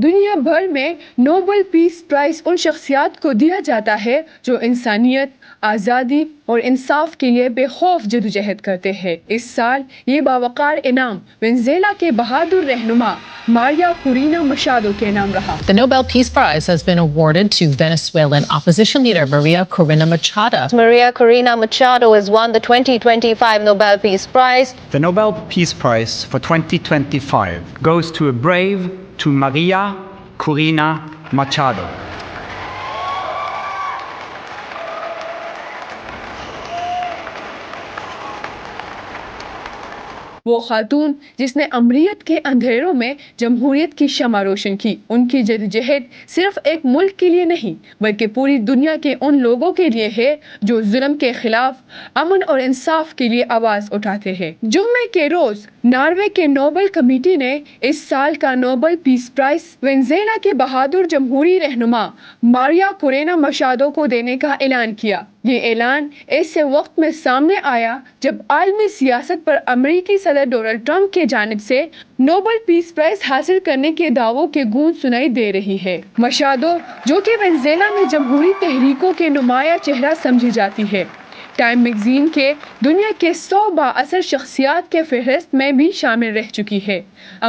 دنیا بھر میں نوبل پیس پرائز ان شخصیات کو دیا جاتا ہے جو انسانیت، آزادی اور انصاف کے لیے بے خوف جدوجہد کرتے ہیں۔ اس سال یہ باوقار انعام وینزویلا کے بہادر رہنما ماریا کورینا مشادو کے نام رہا۔ The Nobel Peace Prize has been awarded to Venezuelan opposition leader Maria Corina Machado. Maria Corina Machado has won the 2025 Nobel Peace Prize. The Nobel Peace Prize for 2025 goes to a brave, to Maria Corina Machado. وہ خاتون جس نے امریت کے اندھیروں میں جمہوریت کی شمع روشن کی۔ ان کی جدوجہد صرف ایک ملک کے لیے نہیں بلکہ پوری دنیا کے ان لوگوں کے لیے ہے جو ظلم کے خلاف امن اور انصاف کے لیے آواز اٹھاتے ہیں۔ جمعے کے روز ناروے کے نوبل کمیٹی نے اس سال کا نوبل پیس پرائز وینزویلا کے بہادر جمہوری رہنما ماریا کورینا مشادو کو دینے کا اعلان کیا۔ یہ اعلان ایسے وقت میں سامنے آیا جب عالمی سیاست پر امریکی صدر ڈونلڈ ٹرمپ کی جانب سے نوبل پیس پرائز حاصل کرنے کے دعووں کی گونج سنائی دے رہی ہے۔ مشادو، جو کہ وینزویلا میں جمہوری تحریکوں کے نمایاں چہرہ سمجھی جاتی ہے، ٹائم میگزین کے دنیا کے 100 بااثر شخصیات کے فہرست میں بھی شامل رہ چکی ہے۔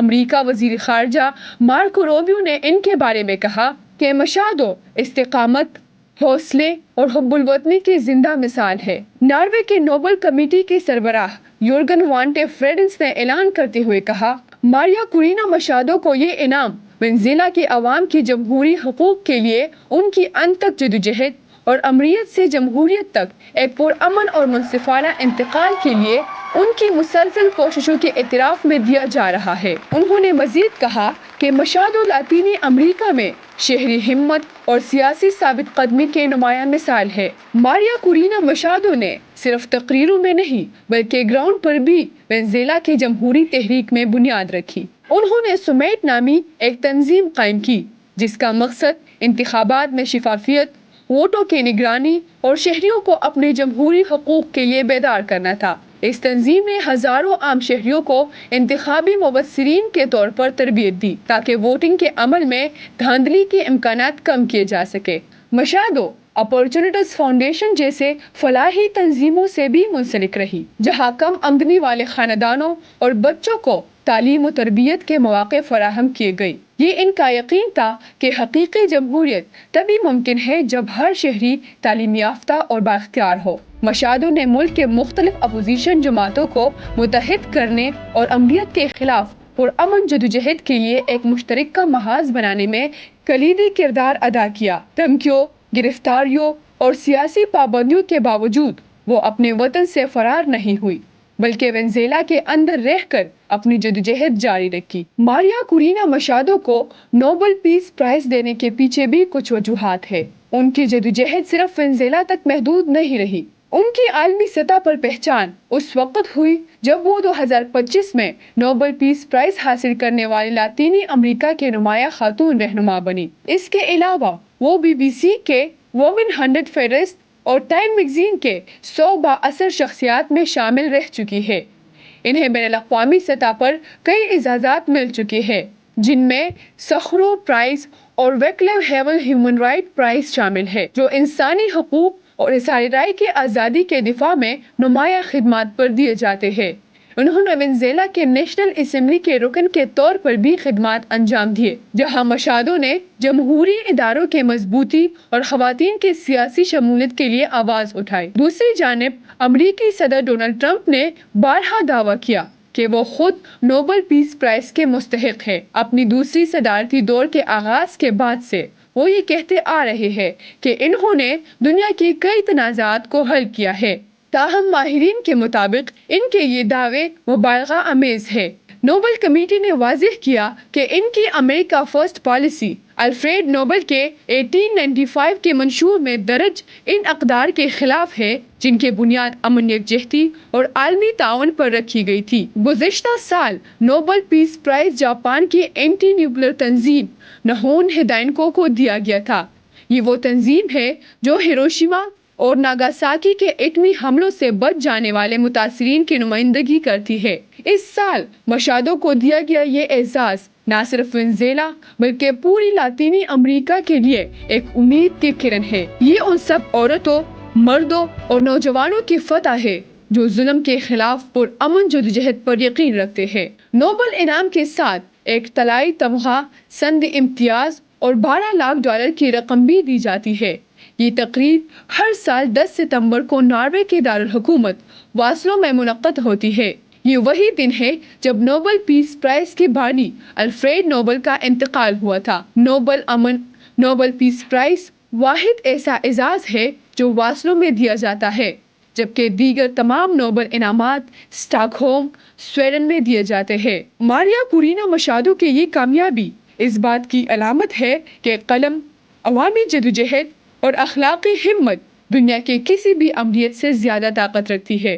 امریکہ وزیر خارجہ مارکو روبیو نے ان کے بارے میں کہا کہ مشادو استقامت، حوصلے اور حب الوطنی کی زندہ مثال ہے۔ ناروے کے نوبل کمیٹی کے سربراہ یورگن وانٹے فریڈنس نے اعلان کرتے ہوئے کہا، ماریا کورینا مشادو کو یہ انعام وینزویلا کے عوام کی جمہوری حقوق کے لیے ان کی انتھک جدوجہد اور امریت سے جمہوریت تک ایک پرامن اور منصفانہ انتقال کے لیے ان کی مسلسل کوششوں کے اعتراف میں دیا جا رہا ہے۔ انہوں نے مزید کہا کہ مشادو لاطینی امریکہ میں شہری ہمت اور سیاسی ثابت قدمی کے نمایاں مثال ہے۔ ماریا کورینا مشادو نے صرف تقریروں میں نہیں بلکہ گراؤنڈ پر بھی وینزویلا کی جمہوری تحریک میں بنیاد رکھی۔ انہوں نے سمیٹ نامی ایک تنظیم قائم کی جس کا مقصد انتخابات میں شفافیت، ووٹوں کی نگرانی اور شہریوں کو اپنے جمہوری حقوق کے لیے بیدار کرنا تھا۔ اس تنظیم نے ہزاروں عام شہریوں کو انتخابی مبصرین کے طور پر تربیت دی تاکہ ووٹنگ کے عمل میں دھاندلی کے امکانات کم کیے جا سکے۔ مشادو اپارچونٹیز فاؤنڈیشن جیسے فلاحی تنظیموں سے بھی منسلک رہی، جہاں کم آمدنی والے خاندانوں اور بچوں کو تعلیم و تربیت کے مواقع فراہم کیے گئے۔ یہ ان کا یقین تھا کہ حقیقی جمہوریت تبھی ممکن ہے جب ہر شہری تعلیم یافتہ اور بااختیار ہو۔ مشادو نے ملک کے مختلف اپوزیشن جماعتوں کو متحد کرنے اور امریت کے خلاف پرامن جدوجہد کے لیے ایک مشترکہ محاذ بنانے میں کلیدی کردار ادا کیا۔ دھمکیوں، گرفتاریوں اور سیاسی پابندیوں کے باوجود وہ اپنے وطن سے فرار نہیں ہوئی بلکہ وینزویلا کے اندر رہ کر اپنی جدوجہد جاری رکھی۔ ماریا کورینا مشادو کو نوبل پیس پرائز دینے کے پیچھے بھی کچھ وجوہات ہیں۔ ان کی جدوجہد صرف وینزویلا تک محدود نہیں رہی۔ ان کی عالمی سطح پر پہچان اس وقت ہوئی جب وہ 2025 میں نوبل پیس پرائز حاصل کرنے والی لاطینی امریکہ کے نمایاں خاتون رہنما بنی۔ اس کے علاوہ وہ BBC کے وومن 100 فہرست اور ٹائم میگزین کے 100 بااثر شخصیات میں شامل رہ چکی ہے۔ انہیں بین الاقوامی سطح پر کئی اعزازات مل چکے ہیں جن میں سخارو پرائز اور ویکلیو ہیول ہیومن رائٹ پرائز شامل ہے، جو انسانی حقوق اور اظہار رائے کی آزادی کے دفاع میں نمایاں خدمات پر دیے جاتے ہیں۔ انہوں نے وینزویلا کے نیشنل اسمبلی کے رکن کے طور پر بھی خدمات انجام دیے، جہاں مشادو نے جمہوری اداروں کے مضبوطی اور خواتین کی سیاسی شمولیت کے لیے آواز اٹھائی۔ دوسری جانب امریکی صدر ڈونلڈ ٹرمپ نے بارہا دعویٰ کیا کہ وہ خود نوبل پیس پرائز کے مستحق ہے۔ اپنی دوسری صدارتی دور کے آغاز کے بعد سے وہ یہ کہتے آ رہے ہیں کہ انہوں نے دنیا کے کئی تنازعات کو حل کیا ہے، تاہم ماہرین کے مطابق ان کے یہ دعوے مبالغہ آمیز ہے۔ نوبل کمیٹی نے واضح کیا کہ ان کی امریکہ فرسٹ پالیسی الفریڈ نوبل کے 1895 کے منشور میں درج ان اقدار کے خلاف ہے جن کی بنیاد امن، یکجہتی اور عالمی تعاون پر رکھی گئی تھی۔ گزشتہ سال نوبل پیس پرائز جاپان کی اینٹی نیوکلیئر تنظیم نہون ہدائنکو کو دیا گیا تھا۔ یہ وہ تنظیم ہے جو ہیروشیما اور ناگاساکی کے ایٹمی حملوں سے بچ جانے والے متاثرین کی نمائندگی کرتی ہے۔ اس سال مشادو کو دیا گیا یہ اعزاز نہ صرف وینزویلا بلکہ پوری لاطینی امریکہ کے لیے ایک امید کی کرن ہے۔ یہ ان سب عورتوں، مردوں اور نوجوانوں کی فتح ہے جو ظلم کے خلاف پرامن جدوجہد پر یقین رکھتے ہیں۔ نوبل انعام کے ساتھ ایک طلائی تمغہ، سند امتیاز اور $12 لاکھ کی رقم بھی دی جاتی ہے۔ یہ تقریب ہر سال 10 ستمبر کو ناروے کے دارالحکومت واسلو میں منعقد ہوتی ہے۔ یہ وہی دن ہے جب نوبل پیس پرائز کے بانی الفریڈ نوبل کا انتقال ہوا تھا۔ نوبل پیس پرائز واحد ایسا اعزاز ہے جو واسلو میں دیا جاتا ہے، جبکہ دیگر تمام نوبل انعامات اسٹاک ہوم، سویڈن میں دیے جاتے ہیں۔ ماریا کورینا مچادو کی یہ کامیابی اس بات کی علامت ہے کہ قلم، عوامی جدوجہد اور اخلاقی ہمت دنیا کے کسی بھی امریت سے زیادہ طاقت رکھتی ہے۔